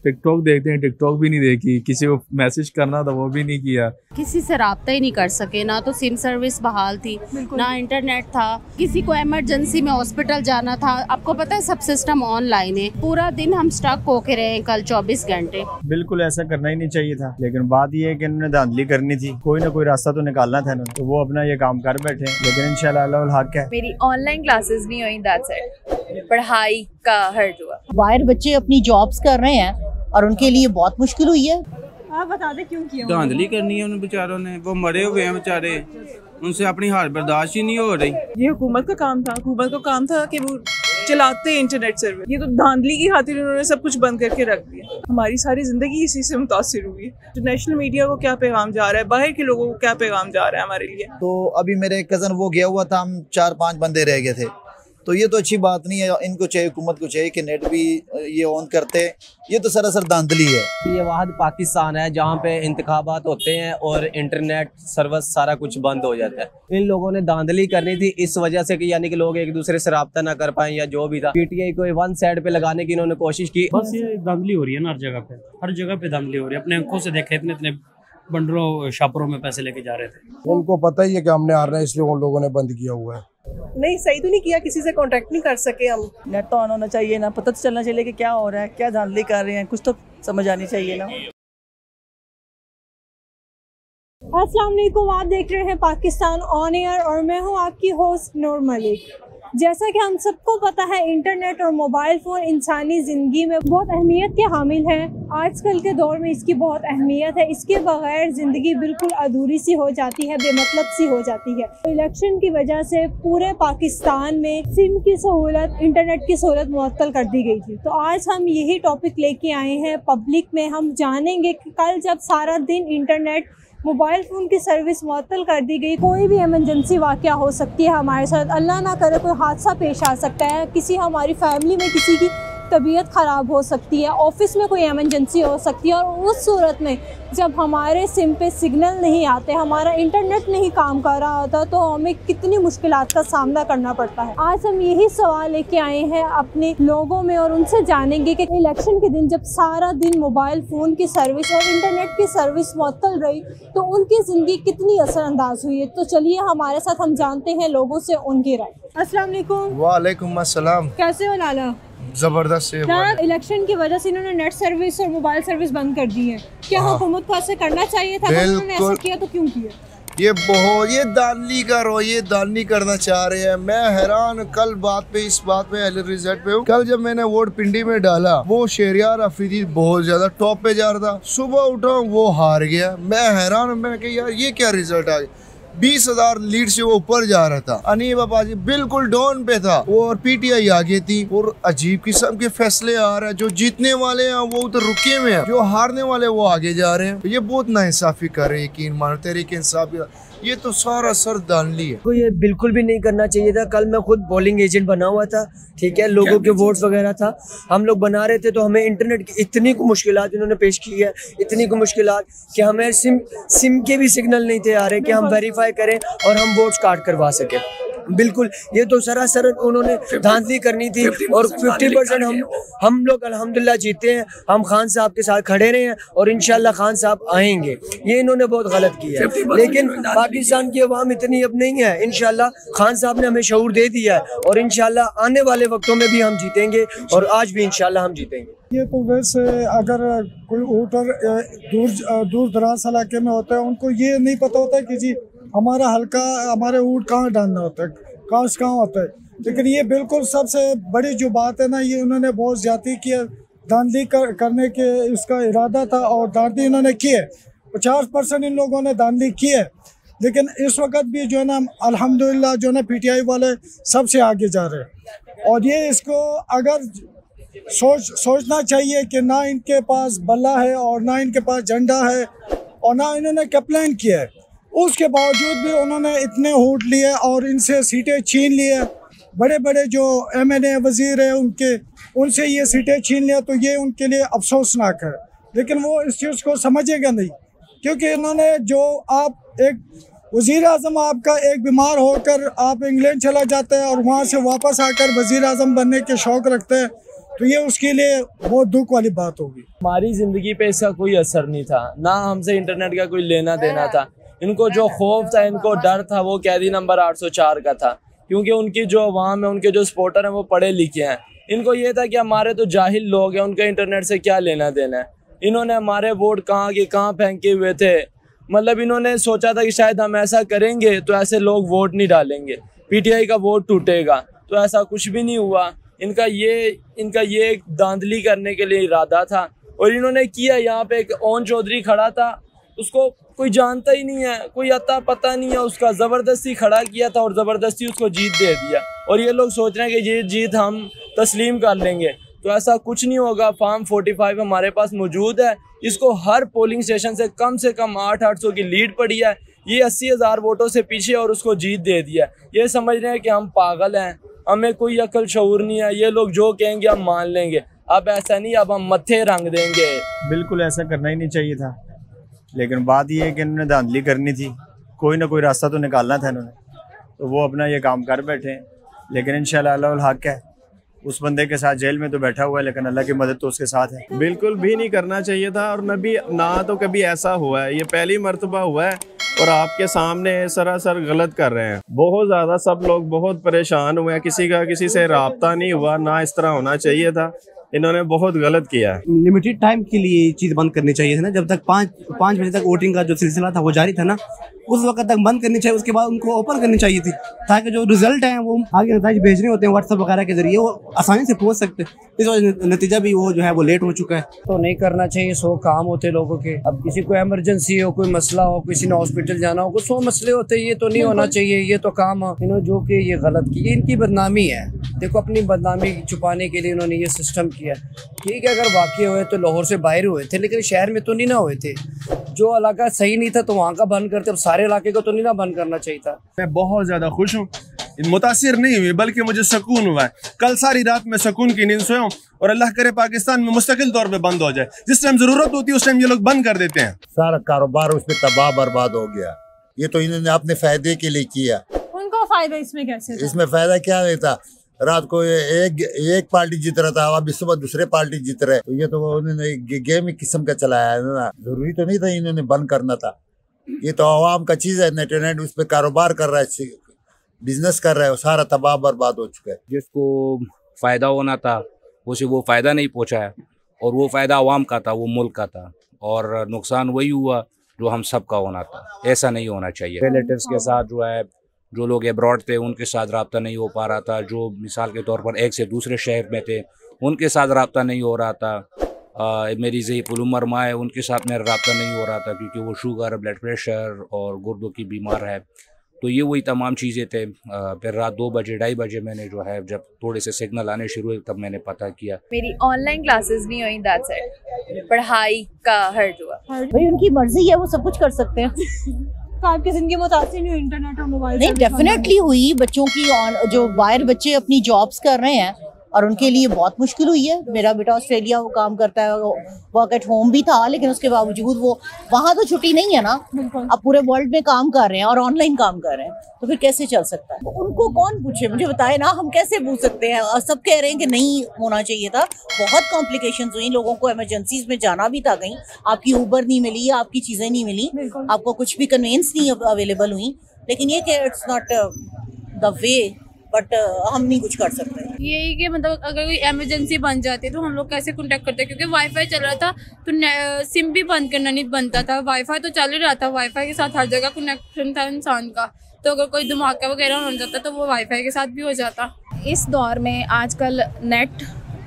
TikTok देखते हैं, TikTok भी नहीं देखी, किसी को मैसेज करना था वो भी नहीं किया, किसी से राब्ता ही नहीं कर सके, ना तो सिम सर्विस बहाल थी, ना इंटरनेट था, किसी को इमरजेंसी में हॉस्पिटल जाना था। आपको पता है सब सिस्टम ऑनलाइन है, पूरा दिन हम स्टक होके रहे कल 24 घंटे। बिल्कुल ऐसा करना ही नहीं चाहिए था, लेकिन बात ये है कि इन्होंने धांधली करनी थी, कोई ना कोई रास्ता तो निकालना था इन्होंने, तो वो अपना ये काम कर बैठे, लेकिन इंशाल्लाह अल्लाह उल हक है। मेरी ऑनलाइन क्लासेस नहीं हुई, दैट्स इट। पढ़ाई का हर्ज हुआ। बाहर बच्चे अपनी जॉब्स कर रहे हैं और उनके लिए बहुत मुश्किल हुई है। आप बता दें क्यों किया? धांधली करनी है उन बेचारों ने, वो मरे हुए हैं बेचारे, उनसे अपनी हार बर्दाश्त ही नहीं हो रही। ये हुकूमत का काम था, हुकूमत का काम था कि वो चलाते इंटरनेट सर्विस। ये तो धांधली की खातिर उन्होंने सब कुछ बंद करके रख दिया। हमारी सारी जिंदगी इसी से मुतासिर हुई है। इंटरनेशनल मीडिया को क्या पैगाम जा रहा है, बाहर के लोगों को क्या पैगाम जा रहा है हमारे लिए। तो अभी मेरे कज़न वो गया हुआ था, हम 4-5 बंदे रह गए थे, तो ये तो अच्छी बात नहीं है। इनको चाहिए, हुकूमत को चाहिए कि नेट भी ये ऑन करते, ये तो सरासर धांधली है। ये वाहद पाकिस्तान है जहाँ पे इंतखाबात होते हैं और इंटरनेट सर्विस सारा कुछ बंद हो जाता है। इन लोगों ने धांधली करनी थी इस वजह से कि यानी कि लोग एक दूसरे से राब्ता ना कर पाए या जो भी था। पीटीआई को वन साइड पे लगाने की इन्होंने कोशिश की। बस ये धांधली हो रही है ना, हर जगह पे धांधली हो रही है। अपने आंखों से देखे, इतने बंडलों शापरों में पैसे लेके जा रहे थे। उनको पता ही है कि हमने हारना है, इसलिए उन लोगों ने बंद किया हुआ है। नहीं, सही तो नहीं किया, किसी से कांटेक्ट नहीं कर सके हम। नेट तो ऑन होना चाहिए ना, पता तो चलना चाहिए कि क्या हो रहा है, क्या धांधली कर रहे हैं, कुछ तो समझ आनी चाहिए ना। अस्सलाम वालेकुम, आप देख रहे हैं पाकिस्तान ऑन एयर और मैं हूं आपकी होस्ट नूर मलिक। जैसा कि हम सबको पता है, इंटरनेट और मोबाइल फ़ोन इंसानी ज़िंदगी में बहुत अहमियत के हामिल हैं। आजकल के दौर में इसकी बहुत अहमियत है। इसके बगैर ज़िंदगी बिल्कुल अधूरी सी हो जाती है, बेमतलब सी हो जाती है। इलेक्शन की वजह से पूरे पाकिस्तान में सिम की सहूलत, इंटरनेट की सहूलत मुअत्तल कर दी गई थी। तो आज हम यही टॉपिक लेके आए हैं पब्लिक में। हम जानेंगे कि कल जब सारा दिन इंटरनेट, मोबाइल फ़ोन की सर्विस मुअत्तल कर दी गई, कोई भी इमरजेंसी वाक़या हो सकती है हमारे साथ, अल्लाह ना करे कोई हादसा पेश आ सकता है, किसी हमारी फैमिली में किसी की तबीयत ख़राब हो सकती है, ऑफिस में कोई इमरजेंसी हो सकती है, और उस सूरत में जब हमारे सिम पे सिग्नल नहीं आते, हमारा इंटरनेट नहीं काम कर रहा होता, तो हमें कितनी मुश्किलात का सामना करना पड़ता है। आज हम यही सवाल लेके आए हैं अपने लोगों में और उनसे जानेंगे कि इलेक्शन के दिन जब सारा दिन मोबाइल फ़ोन की सर्विस और इंटरनेट की सर्विस मुअत्तल रही तो उनकी ज़िंदगी कितनी असरअंदाज हुई है। तो चलिए हमारे साथ हम जानते हैं लोगों से उनकी राय। अस्सलाम वालेकुम। वालेकुम अस्सलाम। कैसे हो लाला? जबरदस्त से। क्या इलेक्शन की वजह से इन्होंने नेट सर्विस और मोबाइल सर्विस बंद कर दी है? क्या हुकूमत को ऐसे करना चाहिए था? उन्होंने ऐसा किया तो क्यों किया? ये दानली का रो, ये दानली करना चाह रहे हैं। मैं हैरान कल इस बात पे रिजल्ट पे हूँ। कल जब मैंने वोट पिंडी में डाला, वो शहरियार अफरीदी बहुत ज्यादा टॉप पे जा रहा था। सुबह उठा वो हार गया। मैं हैरान, मैं कहा यार ये क्या रिजल्ट आ गया। 20,000 लीड से वो ऊपर जा रहा था। अनीब अब्बासी बिल्कुल डाउन पे था और पीटीआई आगे थी। और अजीब किस्म के फैसले आ रहे हैं। जो जीतने वाले हैं वो तो रुके हुए हैं, जो हारने वाले वो आगे जा रहे हैं। ये बहुत नाइंसाफी कर रहे हैं। यकीन मानो, तहरीक इंसाफ, ये तो सारा सर दानली है। तो ये बिल्कुल भी नहीं करना चाहिए था। कल मैं खुद पोलिंग एजेंट बना हुआ था, ठीक है, लोगों के वोट्स वगैरह था, हम लोग बना रहे थे, तो हमें इंटरनेट की इतनी को मुश्किलात इन्होंने पेश की है, इतनी को मुश्किलात कि हमें सिम के भी सिग्नल नहीं थे आ रहे कि हम वेरीफाई करें और हम वोट्स काट करवा सकें। बिल्कुल, ये तो सरासर उन्होंने धांधली करनी थी। और 50% हम लोग अल्हम्दुलिल्लाह जीते हैं। हम खान साहब के साथ खड़े रहे हैं और इंशाल्लाह खान साहब आएंगे। ये इन्होंने बहुत गलत किया है, लेकिन पाकिस्तान की अवाम इतनी अब नहीं है। इंशाल्लाह खान साहब ने हमें शऊर दे दिया है और इंशाल्लाह आने वाले वक्तों में भी हम जीतेंगे और आज भी इंशाल्लाह हम जीतेंगे। ये तो वैसे अगर कोई वोटर दूर दराज इलाके में होता है, उनको ये नहीं पता होता कि जी हमारा हल्का, हमारे वोट कहाँ डालना होता है, कहाँ होता है। लेकिन ये बिल्कुल सबसे बड़ी जो बात है ना, ये उन्होंने बहुत ज़्यादा किया। धांधली करने के इसका इरादा था और धांधली इन्होंने की है। 50% इन लोगों ने धांधली की है। लेकिन इस वक्त भी जो है ना, अल्हम्दुलिल्लाह जो है ना, पीटीआई वाले सबसे आगे जा रहे हैं। और ये इसको अगर सोचना चाहिए कि ना इनके पास बल्ला है और ना इनके पास झंडा है और ना इन्होंने कंप्लेन किया है, उसके बावजूद भी उन्होंने इतने वोट लिए और इनसे सीटें छीन लिए। बड़े बड़े जो एमएनए वजीर है उनसे ये सीटें छीन लिया, तो ये उनके लिए अफसोसनाक है। लेकिन वो इस चीज़ को समझेगा नहीं, क्योंकि इन्होंने जो आप एक वज़ीर आज़म आपका एक बीमार होकर आप इंग्लैंड चला जाता है और वहाँ से वापस आकर वज़ीर आज़म बनने के शौक़ रखते हैं, तो ये उसके लिए बहुत दुख वाली बात होगी। हमारी जिंदगी पे इसका कोई असर नहीं था, ना हमसे इंटरनेट का कोई लेना देना था। इनको जो खौफ था, इनको डर था, वो कैदी नंबर 804 का था, क्योंकि उनकी जो अवाम है, उनके जो सपोर्टर हैं वो पढ़े लिखे हैं। इनको ये था कि हमारे तो जाहिल लोग हैं, उनका इंटरनेट से क्या लेना देना है। इन्होंने हमारे वोट कहाँ के कहाँ फेंके हुए थे। मतलब इन्होंने सोचा था कि शायद हम ऐसा करेंगे तो ऐसे लोग वोट नहीं डालेंगे, पीटीआई का वोट टूटेगा, तो ऐसा कुछ भी नहीं हुआ। इनका ये धांधली करने के लिए इरादा था और इन्होंने किया। यहाँ पे एक ओन चौधरी खड़ा था, उसको कोई जानता ही नहीं है, कोई अता पता नहीं है उसका, ज़बरदस्ती खड़ा किया था और ज़बरदस्ती उसको जीत दे दिया। और ये लोग सोच रहे हैं कि ये जीत हम तस्लीम कर लेंगे, तो ऐसा कुछ नहीं होगा। फार्म 45 हमारे पास मौजूद है, इसको हर पोलिंग स्टेशन से कम 800 की लीड पड़ी है। ये 80,000 वोटों से पीछे और उसको जीत दे दिया। ये समझ रहे हैं कि हम पागल हैं, हमें कोई अकल शऊर नहीं है, ये लोग जो कहेंगे हम मान लेंगे। अब ऐसा नहीं, अब हम मत्थे रंग देंगे। बिल्कुल ऐसा करना ही नहीं चाहिए था, लेकिन बात ये है कि इन्होंने धांधली करनी थी, कोई ना कोई रास्ता तो निकालना था इन्होंने, तो वो अपना ये काम कर बैठे हैं। लेकिन इंशाल्लाह अल्लाह हक है, उस बंदे के साथ जेल में तो बैठा हुआ है, लेकिन अल्लाह की मदद तो उसके साथ है। बिल्कुल भी नहीं करना चाहिए था, और ना तो कभी ऐसा हुआ है, ये पहली मर्तबा हुआ है और आपके सामने सरासर गलत कर रहे हैं। बहुत ज़्यादा सब लोग बहुत परेशान हुए हैं, किसी से राब्ता नहीं हुआ, ना इस तरह होना चाहिए था। इन्होंने बहुत गलत किया है। लिमिटेड टाइम के लिए चीज़ बंद करनी चाहिए थी ना, जब तक 5 बजे तक वोटिंग का जो सिलसिला था वो जारी था ना, उस वक्त तक बंद करनी चाहिए। उसके बाद उनको ओपन करनी चाहिए थी, ताकि जो रिजल्ट हैं वो आगे नतीजे भेजने होते हैं व्हाट्सएप वगैरह के जरिए, वो आसानी से पहुंच सकते। इस वजह नतीजा भी वो जो है वो लेट हो चुका है। तो नहीं करना चाहिए, 100 काम होते लोगों के। अब किसी को इमरजेंसी हो, कोई मसला हो, किसी ने हॉस्पिटल जाना हो, कुछ 100 मसले होते हैं। ये तो नहीं होना चाहिए, ये तो काम इन्होंने जो कि ये गलत किया, इनकी बदनामी है। देखो अपनी बदनामी छुपाने के लिए इन्होंने ये सिस्टम किया। ठीक है, अगर वाकई हुए तो लाहौर से बाहर हुए थे, लेकिन शहर में तो नहीं ना हुए थे। जो इलाका सही नहीं था तो वहाँ का बंद करते, अब सारे इलाके को तो नहीं ना बंद करना चाहिए था। मैं बहुत ज़्यादा खुश हूँ, मुतासिर नहीं हुई बल्कि मुझे सुकून हुआ है। कल सारी रात मैं सुकून की नींद सोया हूँ, और अल्लाह करे पाकिस्तान में मुस्तकिल तौर पे बंद हो जाए। जिस टाइम ज़रूरत होती है उस टाइम ये लोग बंद कर देते हैं। सारा कारोबार उसमें तबाह बर्बाद हो गया। ये तो इन्होंने अपने फायदे के लिए किया। उनको फायदा इसमें कैसे था? इसमें फायदा क्या नहीं था, रात को एक पार्टी जीत रहा था, अभी सुबह दूसरे पार्टी जीत रहे, तो ये तो उन्होंने गेम ही किस्म का चलाया है ना। जरूरी तो नहीं था इन्होंने बंद करना था, ये तो आवाम का चीज है। नेट उस पर कारोबार कर रहा है, बिजनेस कर रहा है, सारा तबाह बर्बाद हो चुका है। जिसको फायदा होना था उसे वो फायदा नहीं पहुंचा है, और वो फायदा आवाम का था, वो मुल्क का था, और नुकसान वही हुआ जो हम सब का होना था। ऐसा नहीं होना चाहिए। रिलेटिव्स के साथ जो है, जो लोग एब्रॉड थे उनके साथ रब्ता नहीं हो पा रहा था, जो मिसाल के तौर पर एक से दूसरे शहर में थे उनके साथ रब्ता नहीं हो रहा था। मेरी ज़ईफ़ुल उम्र माँ है, उनके साथ मेरा रब्ता नहीं हो रहा था, क्योंकि वो शुगर, ब्लड प्रेशर और गुर्दों की बीमार है। तो ये वही तमाम चीज़ें थे। फिर रात 2 बजे 2:30 बजे मैंने जो है, जब थोड़े से सिग्नल आने शुरू हुए, तब मैंने पता किया। मेरी ऑनलाइन क्लासेस नहीं हुई, दैट्स इट। पढ़ाई का हर्ज हुआ। भाई उनकी मर्जी है, वो सब कुछ कर सकते हैं। तो आपकी जिंदगी मुतासिर नहीं हुई इंटरनेट और मोबाइल? नहीं, डेफिनेटली हुई। बच्चों की जो बाहर बच्चे अपनी जॉब्स कर रहे हैं और उनके लिए बहुत मुश्किल हुई है। मेरा बेटा ऑस्ट्रेलिया वो काम करता है, वर्क एट होम भी था, लेकिन उसके बावजूद वो वहाँ तो छुट्टी नहीं है ना। अब पूरे वर्ल्ड में काम कर रहे हैं और ऑनलाइन काम कर रहे हैं, तो फिर कैसे चल सकता है? उनको कौन पूछे, मुझे बताए ना, हम कैसे पूछ सकते हैं? और सब कह रहे हैं कि नहीं होना चाहिए था। बहुत कॉम्प्लिकेशंस हुई, लोगों को इमरजेंसीज में जाना भी था कहीं, आपकी ऊबर नहीं मिली, आपकी चीज़ें नहीं मिली, आपको कुछ भी कन्वेंस नहीं अवेलेबल हुई। लेकिन ये कि it's not the way, but हम नहीं कुछ कर सकते। यही कि मतलब अगर कोई इमरजेंसी बन जाती है तो हम लोग कैसे कांटेक्ट करते हैं, क्योंकि वाईफाई चल रहा था तो सिम भी बंद करना नहीं बनता था। वाईफाई तो चल ही रहा था, वाईफाई के साथ हर जगह कनेक्शन था इंसान का, तो अगर कोई धमाका वगैरह हो जाता तो वो वाईफाई के साथ भी हो जाता। इस दौर में आजकल नेट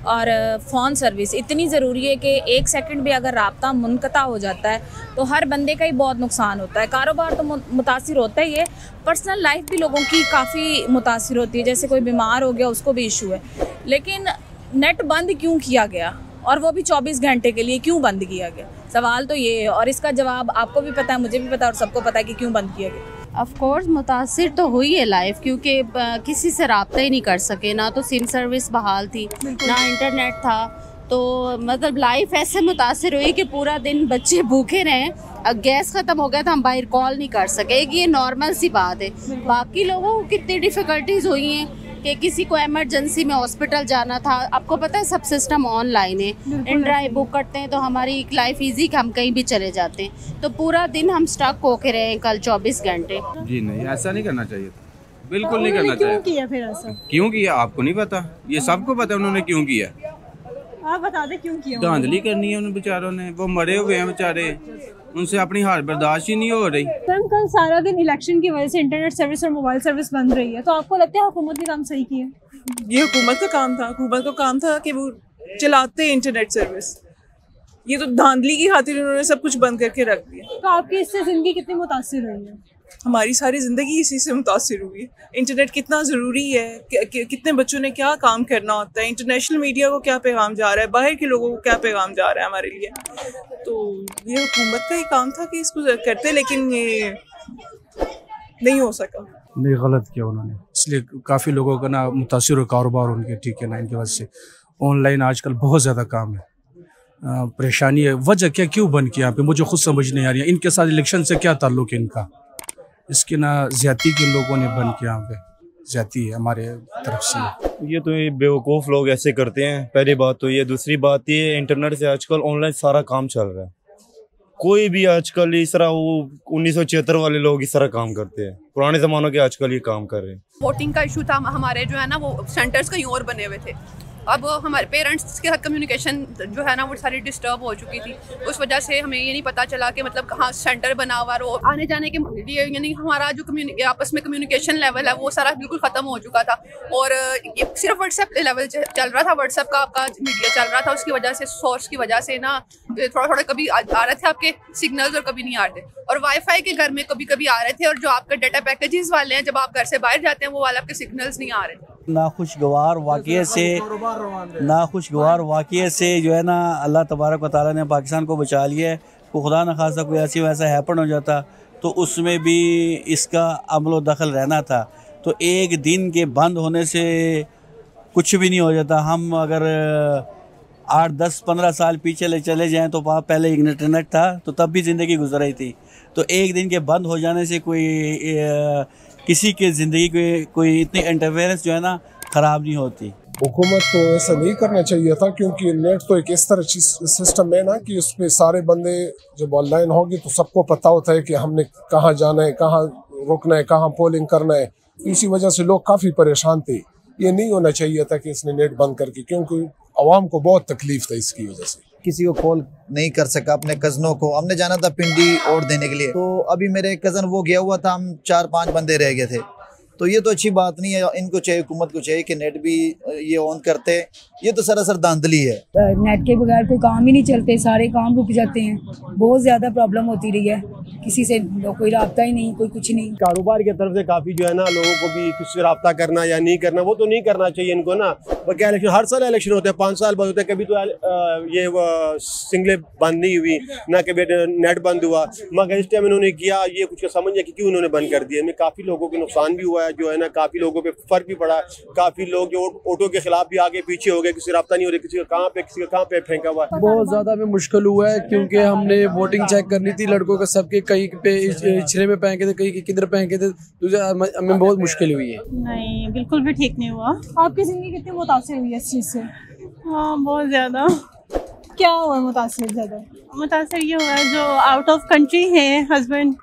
और फ़ोन सर्विस इतनी ज़रूरी है कि 1 सेकंड भी अगर राब्ता मुनक़ता हो जाता है तो हर बंदे का ही बहुत नुकसान होता है। कारोबार तो मुतासिर होता ही है, पर्सनल लाइफ भी लोगों की काफ़ी मुतासिर होती है। जैसे कोई बीमार हो गया उसको भी इशू है। लेकिन नेट बंद क्यों किया गया, और वो भी 24 घंटे के लिए क्यों बंद किया गया? सवाल तो ये है, और इसका जवाब आपको भी पता है, मुझे भी पता है, और सबको पता है कि क्यों बंद किया गया। ऑफ कोर्स मुतासिर तो हुई है लाइफ, क्योंकि किसी से रब्ता ही नहीं कर सके, ना तो सिम सर्विस बहाल थी, ना इंटरनेट था। तो मतलब लाइफ ऐसे मुतासिर हुई कि पूरा दिन बच्चे भूखे रहे। अब गैस ख़त्म हो गया था, हम बाहर कॉल नहीं कर सके, ये नॉर्मल सी बात है। बाकी लोगों को कितनी डिफ़िकल्टीज़ हुई हैं कि किसी को इमरजेंसी में हॉस्पिटल जाना था, आपको पता है सब सिस्टम ऑनलाइन है। इन ड्राइव बुक करते हैं तो हमारी लाइफ इजी कि हम कहीं भी चले जाते हैं। तो पूरा दिन हम स्टक होके रहे हैं कल 24 घंटे। जी नहीं, ऐसा नहीं करना चाहिए था, बिल्कुल नहीं करना चाहिए। क्यों किया फिर ऐसा? क्यों किया आपको नहीं पता? ये सबको पता है उन्होंने क्यों किया। आप बता दें क्यों किया? धांधली करनी है उन बेचारों ने, वो मरे हुए हैं बेचारे, उनसे अपनी हार बर्दाश्त ही नहीं हो रही। कल सारा दिन इलेक्शन की वजह से इंटरनेट सर्विस और मोबाइल सर्विस बंद रही है, तो आपको लगता है हुकूमत ने काम सही किया? ये हुकूमत का काम था, हुकूमत का काम था कि वो चलाते इंटरनेट सर्विस। ये तो धांधली की खातिर उन्होंने सब कुछ बंद करके रख दिया। तो आपकी इससे जिंदगी कितनी मुतासिर हुई है? हमारी सारी ज़िंदगी इसी से मुतासिर हुई है। इंटरनेट कितना ज़रूरी है, कितने बच्चों ने क्या काम करना होता है, इंटरनेशनल मीडिया को क्या पैगाम जा रहा है, बाहर के लोगों को क्या पैगाम जा रहा है हमारे लिए। तो ये हुकूमत का ही काम था कि इसको करते, लेकिन ये नहीं हो सका। नहीं, गलत किया उन्होंने, इसलिए काफ़ी लोगों का ना मुतासिर हो कारोबार उनके, ठीक है ना, इनकी वजह से ऑनलाइन आजकल बहुत ज़्यादा काम है, परेशानी है। वजह क्या, क्यों बंद किया यहाँ पे, मुझे खुद समझ नहीं आ रही है। इनके साथ इलेक्शन से क्या ताल्लुक है इनका? इसकी ना ज्यादती के लोगों ने बंद किया, यहाँ पे ज्यादती है हमारे तरफ से। ये तो ये बेवकूफ़ लोग ऐसे करते हैं, पहली बात तो ये। दूसरी बात ये, इंटरनेट से आजकल ऑनलाइन सारा काम चल रहा है। कोई भी आजकल इस तरह, वो 1976 वाले लोग इस तरह काम करते हैं, पुराने ज़मानों के आजकल ये काम कर रहे हैं। वोटिंग का इशू था हमारे, जो है ना वो सेंटर्स कहीं और बने हुए थे। अब हमारे पेरेंट्स के साथ कम्युनिकेशन जो है ना वो सारी डिस्टर्ब हो चुकी थी। उस वजह से हमें ये नहीं पता चला कि मतलब कहाँ सेंटर बना हुआ हो, आने जाने के लिए, यानी हमारा जो आपस में कम्युनिकेशन लेवल है वो सारा बिल्कुल ख़त्म हो चुका था। और ये सिर्फ व्हाट्सएप लेवल चल रहा था, व्हाट्सएप का आपका मीडिया चल रहा था। उसकी वजह से, सोर्स की वजह से ना थोड़ा थोड़ा कभी आ रहे थे आपके सिग्नल्स और कभी नहीं आ रहे थे। और वाईफाई के घर में कभी कभी आ रहे थे, और जो आपके डाटा पैकेजेस वाले हैं, जब आप घर से बाहर जाते हैं वो वाले आपके सिग्नल्स नहीं आ रहे थे। नाखुशगवार वाक़ये से जो है ना, अल्लाह तबारक व तआला ने पाकिस्तान को बचा लिया है। को खुदा न खासा कोई ऐसी वैसा हैपन हो जाता तो उसमें भी इसका अमलो दखल रहना था। तो एक दिन के बंद होने से कुछ भी नहीं हो जाता। हम अगर 8, 10, 15 साल पीछे चले जाएँ तो वहाँ पहले इंटरनेट था, तो तब भी ज़िंदगी गुजर रही थी। तो एक दिन के बंद हो जाने से किसी के ज़िंदगी के कोई इतनी इंटरफेरेंस जो है ना ख़राब नहीं होती। हुकूमत को ऐसा नहीं करना चाहिए था, क्योंकि नेट तो एक इस तरह सिस्टम है ना कि उसमें सारे बंदे जब ऑनलाइन होगी तो सबको पता होता है कि हमने कहाँ जाना है, कहाँ रुकना है, कहाँ पोलिंग करना है। इसी वजह से लोग काफ़ी परेशान थे। ये नहीं होना चाहिए था कि इसने नेट बंद करके, क्योंकि आवाम को बहुत तकलीफ था इसकी वजह से। किसी को कॉल नहीं कर सका, अपने कज़नों को। हमने जाना था पिंडी वोट देने के लिए, तो अभी मेरे कज़न वो गया हुआ था, हम 4-5 बंदे रह गए थे। तो ये तो अच्छी बात नहीं है। इनको चाहिए, हुकूमत को चाहिए कि नेट भी ये ऑन करते। ये तो सरासर धांधली है। नेट के बगैर कोई काम ही नहीं चलते, सारे काम रुक जाते हैं। बहुत ज़्यादा प्रॉब्लम होती रही है, किसी से कोई राब्ता ही नहीं, कोई कुछ नहीं। कारोबार की तरफ से काफ़ी जो है ना, लोगों को भी किसी से राब्ता करना या नहीं करना, वो तो नहीं करना चाहिए इनको ना। क्या इलेक्शन, हर साल इलेक्शन होते हैं, 5 साल बाद होते हैं। कभी तो ये सिंगलें बंद नहीं हुई ना, कभी नेट बंद हुआ। मगर इस टाइम इन्होंने किया, ये कुछ समझ कि क्यों उन्होंने बंद कर दिया। इनमें काफ़ी लोगों को नुकसान भी हुआ है, जो है ना, काफ़ी लोगों पे फर्क भी पड़ा। काफ़ी लोग जो ऑटो के खिलाफ भी आगे पीछे हो गए, किसी राब्ता नहीं हो रहा, किसी का कहाँ पे, किसी का कहाँ पे फेंका हुआ। बहुत ज़्यादा हमें मुश्किल हुआ है, क्योंकि हमने वोटिंग चेक करनी थी लड़कों का, सबके कहीं पे इछरे में फेंके थे, कहीं किधर फेंके थे, तो हमें बहुत मुश्किल हुई है। नहीं, बिल्कुल भी ठीक नहीं हुआ। आपकी ज़िंदगी कितनी मुतासिर हुई है इस चीज़ से? हाँ, बहुत ज़्यादा। क्या हुआ मुतासिर? ज़्यादा मुतासिर ये हुआ है, जो आउट ऑफ कंट्री है हस्बैंड,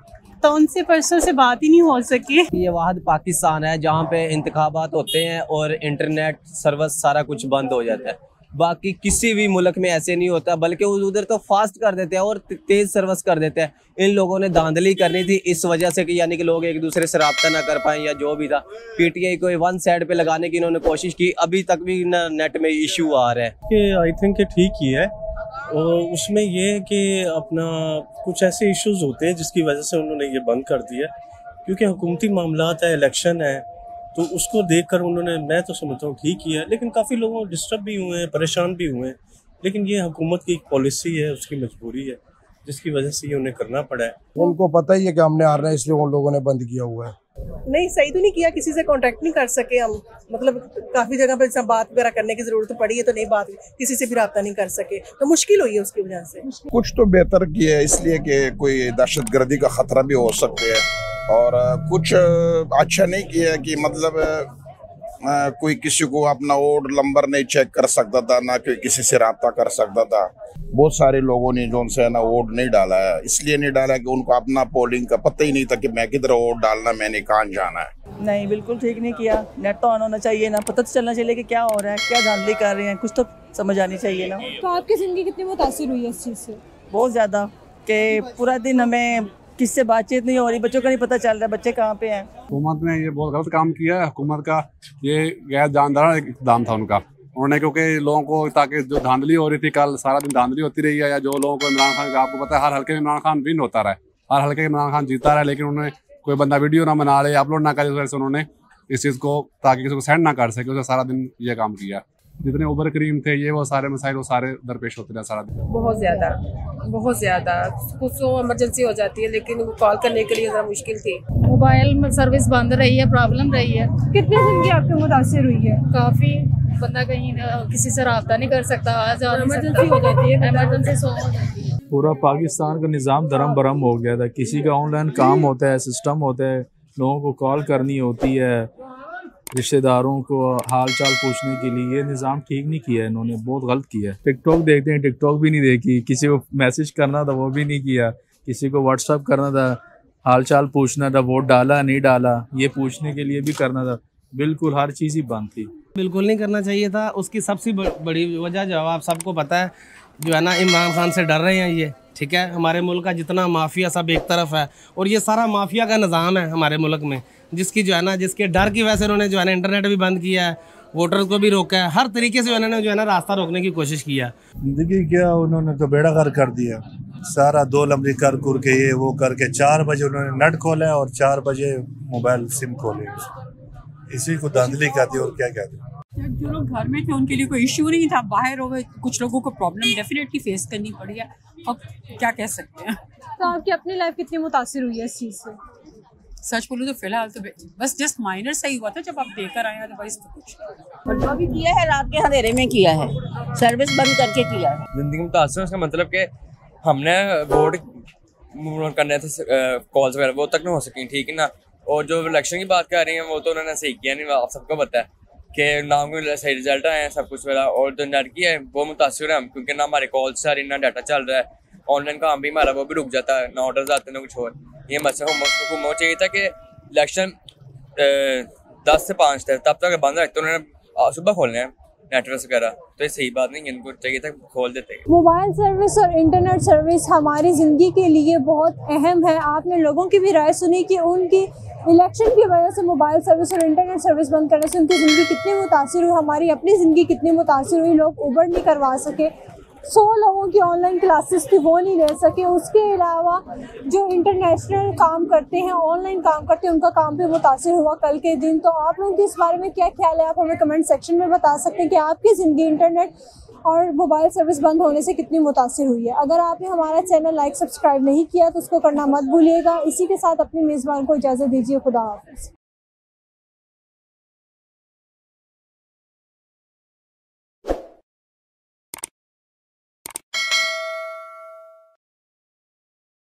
तो उनसे परसों से बात ही नहीं हो सकी। ये वाहद पाकिस्तान है जहाँ पे इंतखाबात होते हैं और इंटरनेट सर्विस सारा कुछ बंद हो जाता है। बाकी किसी भी मुल्क में ऐसे नहीं होता, बल्कि वो उधर तो फास्ट कर देते हैं और तेज़ सर्विस कर देते हैं। इन लोगों ने धांधली करनी थी इस वजह से कि यानी कि लोग एक दूसरे से रब्ता ना कर पाएँ या जो भी था। पीटीआई को वन साइड पे लगाने की इन्होंने कोशिश की, अभी तक भी नेट में इशू आ रहा है। कि आई थिंक ठीक ही है, और उसमें ये है कि अपना कुछ ऐसे इश्यूज होते हैं जिसकी वजह से उन्होंने ये बंद कर दिया, क्योंकि हुकूमती मामलात है, इलेक्शन है, तो उसको देखकर उन्होंने, मैं तो समझता हूँ ठीक ही है। लेकिन काफ़ी लोग डिस्टर्ब भी हुए हैं, परेशान भी हुए हैं, लेकिन ये हुकूमत की एक पॉलिसी है, उसकी मजबूरी है, जिसकी वजह से ये उन्हें करना पड़ा है। उनको पता ही है कि हमने हारना है, इसलिए उन लोगों ने बंद किया हुआ है। नहीं, सही तो नहीं किया, किसी से कांटेक्ट नहीं कर सके हम। मतलब काफ़ी जगह पर बात वगैरह करने की ज़रूरत पड़ी है, तो नहीं, बात किसी से भी रब्ता नहीं कर सके, तो मुश्किल हुई है उसकी वजह से। कुछ तो बेहतर किया है, इसलिए कि कोई दहशतगर्दी का ख़तरा भी हो सकता है, और कुछ अच्छा नहीं किया कि मतलब कोई किसी को अपना ओड नंबर नहीं चेक कर सकता था, ना कोई किसी से रब्ता कर सकता था। बहुत सारे लोगों ने जो उनसे ना वोट नहीं डाला है, इसलिए नहीं डाला कि उनको अपना पोलिंग का पता ही नहीं था कि मैं किधर वोट डालना, मैंने कहाँ जाना है। नहीं, बिल्कुल ठीक नहीं किया। नेट तो ऑन होना चाहिए ना, पता तो चलना चाहिए कि क्या हो रहा है, क्या धांधली कर रहे हैं, कुछ तो समझ आनी चाहिए ना। तो आपकी ज़िंदगी कितनी मुतासिर हुई है इस चीज़ से? बहुत ज़्यादा, कि पूरा दिन हमें किससे बातचीत नहीं हो रही, बच्चों का नहीं पता चल रहा है बच्चे कहाँ पे हैं। हुकूमत ने ये बहुत गलत काम किया है। हुकूमत का ये गैर जानदार इक़दाम था उनका, उन्होंने, क्योंकि लोगों को, ताकि जो धांधली हो रही थी, कल सारा दिन धांधली होती रही है, या जो लोगों को इमरान खान, आपको पता है हर हल्के में इमरान खान विन होता रहा है, हर हल्के में इमरान खान जीता रहा है, लेकिन उन्होंने कोई बंदा वीडियो ना बना ले, अपलोड ना करे, इस वजह से उन्होंने इस चीज़ को, ताकि किसी को सेंड ना कर सके, उसने सारा दिन ये काम किया। जितने उबर करीम थे, ये वो सारे मसाइल वो सारे दरपेश होते रहे सारा दिन। बहुत ज़्यादा कुछ तो इमरजेंसी हो जाती है, लेकिन वो कॉल करने के लिए ज़रा मुश्किल थी। मोबाइल सर्विस बंद रही है, प्रॉब्लम रही है। कितनी ज़िंदगी आपकी मुतासिर हुई है? काफ़ी, बंदा कहीं किसी से रब्ता नहीं कर सकता, इमरजेंसी हो जाती है, इमरजेंसी सो हो जाती है। पूरा पाकिस्तान का निज़ाम धर्म भरम हो गया था। किसी का ऑनलाइन काम होता है, सिस्टम होता है, लोगों को कॉल करनी होती है, रिश्तेदारों को हाल चाल पूछने के लिए, ये निज़ाम ठीक नहीं किया है इन्होंने, बहुत गलत किया है। टिकटॉक देखते हैं, टिकटॉक भी नहीं देखी, किसी को मैसेज करना था वो भी नहीं किया, किसी को व्हाट्सअप करना था, हाल चाल पूछना था, वोट डाला नहीं डाला, ये पूछने के लिए भी करना था, बिल्कुल हर चीज़ ही बंद थी। बिल्कुल नहीं करना चाहिए था। उसकी सबसे बड़ी वजह जो आप सबको पता है, जो है ना, इमरान खान से डर रहे हैं ये, ठीक है। हमारे मुल्क का जितना माफिया सब एक तरफ है, और ये सारा माफिया का निज़ाम है हमारे मुल्क में, जिसकी जो है ना, जिसके डर की वजह से उन्होंने जो है ना इंटरनेट भी बंद किया है, वोटर्स को भी रोका है, हर तरीके से उन्होंने जो है ना रास्ता रोकने की कोशिश किया। जिंदगी क्या, उन्होंने तो बेड़ा गर्क कर दिया सारा, 2 लम्बी कर कुर के ये वो करके 4 बजे उन्होंने नेट खोला और 4 बजे मोबाइल सिम खोले, इसी को धांधली कहती है और क्या कहते हैं। जो लोग घर में थे उनके लिए कोई इश्यू नहीं था, बाहर हो गए कुछ लोगों को प्रॉब्लम डेफिनेटली फेस करनी पड़ी है, अब क्या कह सकते हैं। तो आपकी अपनी लाइफ कितनी मुतासिर हुई है इस चीज़ से? सच बोलूं तो फिलहाल तो बस जस्ट माइनर सा ही हुआ था जब आप देकर आए, अदरवाइज तो कुछ जो भी किया है रात के अंधेरे में किया है, सर्विस बंद करके किया है। जिंदगी में मुतासिर उसका मतलब कि हमने वोट करने थे, कॉल्स वगैरह वो तक ना हो सकें, ठीक है ना। और जो इलेक्शन की बात कर रही हैं वो तो उन्होंने सही किया नहीं, आप सबको पता है कि ना उनको सही रिजल्ट आए हैं, सब कुछ वगैरह। और जो नेट की है वो मुतासिर है हम, क्योंकि ना हमारे कॉल्स आ रही, ना डाटा चल रहा है, ऑनलाइन काम भी हमारा वो भी रुक जाता है, ना ऑर्डर्स आते हैं ना कुछ और। ये मसला हुकूमत चाहिए था कि इलेक्शन 10 से 5 तक तब तक बंद रखते, उन्होंने सुबह खोलने हैं नेटवर्क वगैरह, तो ये सही बात नहीं, इनको चाहिए था खोल देते। मोबाइल सर्विस और इंटरनेट सर्विस हमारी ज़िंदगी के लिए बहुत अहम है। आपने लोगों की भी राय सुनी कि उनकी इलेक्शन की वजह से मोबाइल सर्विस और इंटरनेट सर्विस बंद करने से उनकी ज़िंदगी कितनी मुतासिर हुई, हमारी अपनी ज़िंदगी कितनी मुतासिर हुई। लोग उबर नहीं करवा सके, 100 लोगों की ऑनलाइन क्लासेस थी वो नहीं ले सके। उसके अलावा जो इंटरनेशनल काम करते हैं, ऑनलाइन काम करते हैं, उनका काम भी मुतासिर हुआ कल के दिन। तो आप लोगों के इस बारे में क्या ख्याल है, आप हमें कमेंट सेक्शन में बता सकते हैं कि आपकी ज़िंदगी इंटरनेट और मोबाइल सर्विस बंद होने से कितनी मुतासिर हुई है। अगर आपने हमारा चैनल लाइक सब्सक्राइब नहीं किया तो उसको करना मत भूलिएगा। इसी के साथ अपनी मेज़बान को इजाज़त दीजिए। खुदा हाफ़िज़।